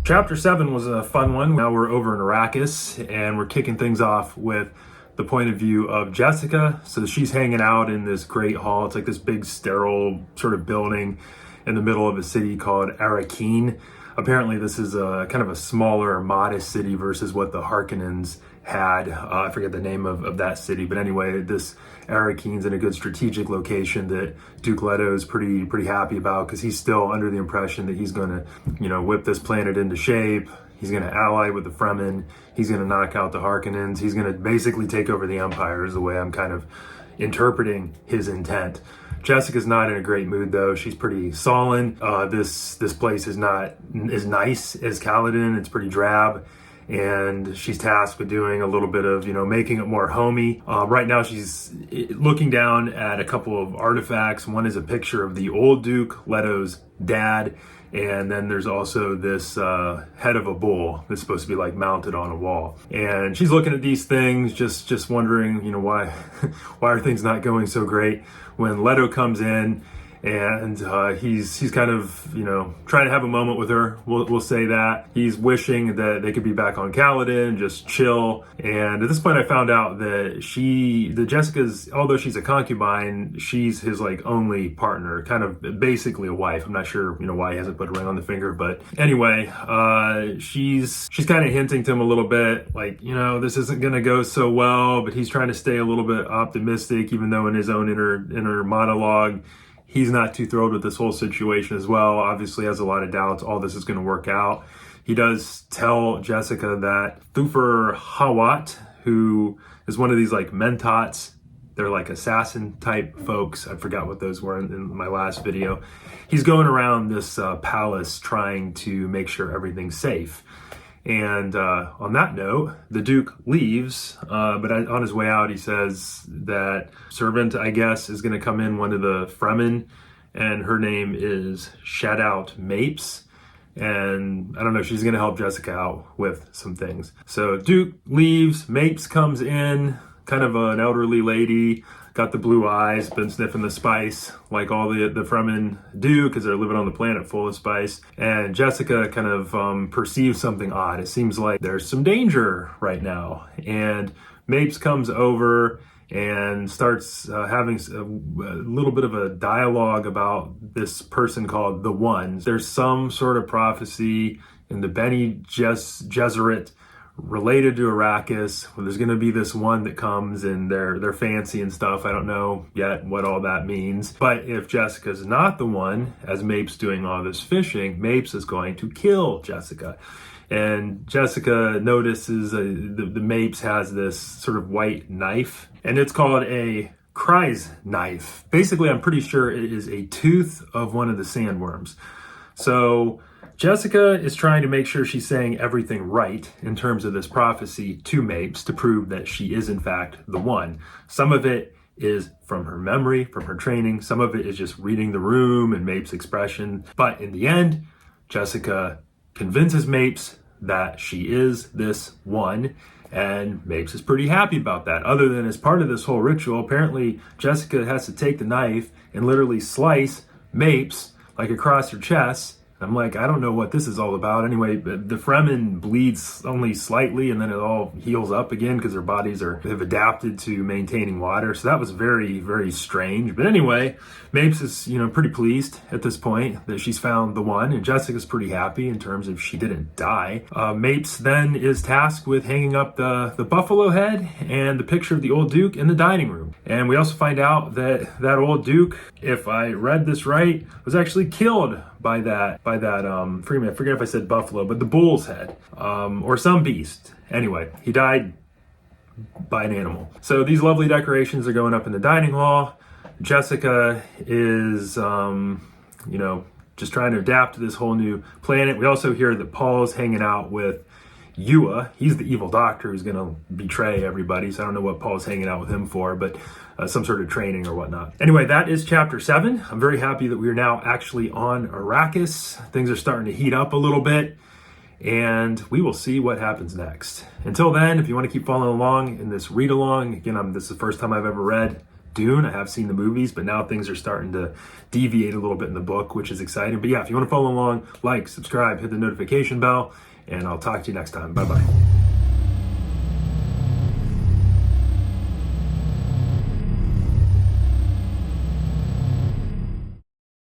Chapter 7 was a fun one. Now we're over in Arrakis, and we're kicking things off with the point of view of Jessica. So she's hanging out in this great hall. It's like this big sterile sort of building in the middle of a city called Arrakeen. Apparently this is a kind of a smaller, modest city versus what the Harkonnens had. I forget the name of that city, but anyway, this Arrakeen's in a good strategic location that Duke Leto is pretty happy about, because he's still under the impression that he's going to, whip this planet into shape. He's going to ally with the Fremen. He's going to knock out the Harkonnens. He's going to basically take over the Empire, is the way I'm kind of interpreting his intent. Jessica's not in a great mood though. She's pretty sullen. This place is not as nice as Caladan. It's pretty drab. And she's tasked with doing a little bit of, making it more homey. Right now she's looking down at a couple of artifacts. One is a picture of the old Duke, Leto's dad. And then there's also this head of a bull that's supposed to be like mounted on a wall. And she's looking at these things, just wondering, why are things not going so great? When Leto comes in, and he's kind of, trying to have a moment with her. We'll say that. He's wishing that they could be back on Caladan, just chill. And at this point I found out that Jessica's, although she's a concubine, she's his like only partner, kind of basically a wife. I'm not sure, why he hasn't put a ring on the finger, but anyway, she's kind of hinting to him a little bit, like, this isn't gonna go so well, but he's trying to stay a little bit optimistic, even though in his own inner monologue, he's not too thrilled with this whole situation as well. Obviously has a lot of doubts all this is going to work out. He does tell Jessica that Thufir Hawat, who is one of these like mentats, they're like assassin type folks. I forgot what those were in my last video. He's going around this palace trying to make sure everything's safe. And on that note, the Duke leaves, but on his way out, he says that servant, I guess, is going to come in, one of the Fremen, and her name is Shadout Mapes. And I don't know, she's going to help Jessica out with some things. So Duke leaves, Mapes comes in, kind of an elderly lady, got the blue eyes, been sniffing the spice like all the Fremen do, because they're living on the planet full of spice. And Jessica kind of perceives something odd. It seems like there's some danger right now. And Mapes comes over and starts having a little bit of a dialogue about this person called the One. There's some sort of prophecy in the Bene Gesserit related to Arrakis. Well, there's going to be this one that comes, and they're fancy and stuff. I don't know yet what all that means. But if Jessica's not the one, as Mapes doing all this fishing, Mapes is going to kill Jessica. And Jessica notices the Mapes has this sort of white knife, and it's called a Crysknife. Basically, I'm pretty sure it is a tooth of one of the sandworms. So Jessica is trying to make sure she's saying everything right in terms of this prophecy to Mapes to prove that she is in fact the one. Some of it is from her memory, from her training. Some of it is just reading the room and Mapes' expression. But in the end, Jessica convinces Mapes that she is this one, and Mapes is pretty happy about that. Other than as part of this whole ritual, apparently Jessica has to take the knife and literally slice Mapes like across her chest. I'm like, I don't know what this is all about. Anyway, the Fremen bleeds only slightly, and then it all heals up again because their bodies have adapted to maintaining water. So that was very, very strange. But anyway, Mapes is, pretty pleased at this point that she's found the one, and Jessica's pretty happy in terms of she didn't die. Mapes then is tasked with hanging up the buffalo head and the picture of the old Duke in the dining room. And we also find out that old Duke, if I read this right, was actually killed by that Freeman. I forget if I said buffalo, but the bull's head, or some beast. Anyway, he died by an animal. So these lovely decorations are going up in the dining hall. Jessica is, just trying to adapt to this whole new planet. We also hear that Paul's hanging out with Yua. He's the evil doctor who's going to betray everybody. So I don't know what Paul's hanging out with him for, but some sort of training or whatnot. Anyway, that is chapter 7. I'm very happy that we are now actually on Arrakis. Things are starting to heat up a little bit, and we will see what happens next. Until then, if you want to keep following along in this read along, again, this is the first time I've ever read Dune. I have seen the movies, but now things are starting to deviate a little bit in the book, which is exciting. But yeah, if you want to follow along, like, subscribe, hit the notification bell, and I'll talk to you next time. Bye-bye.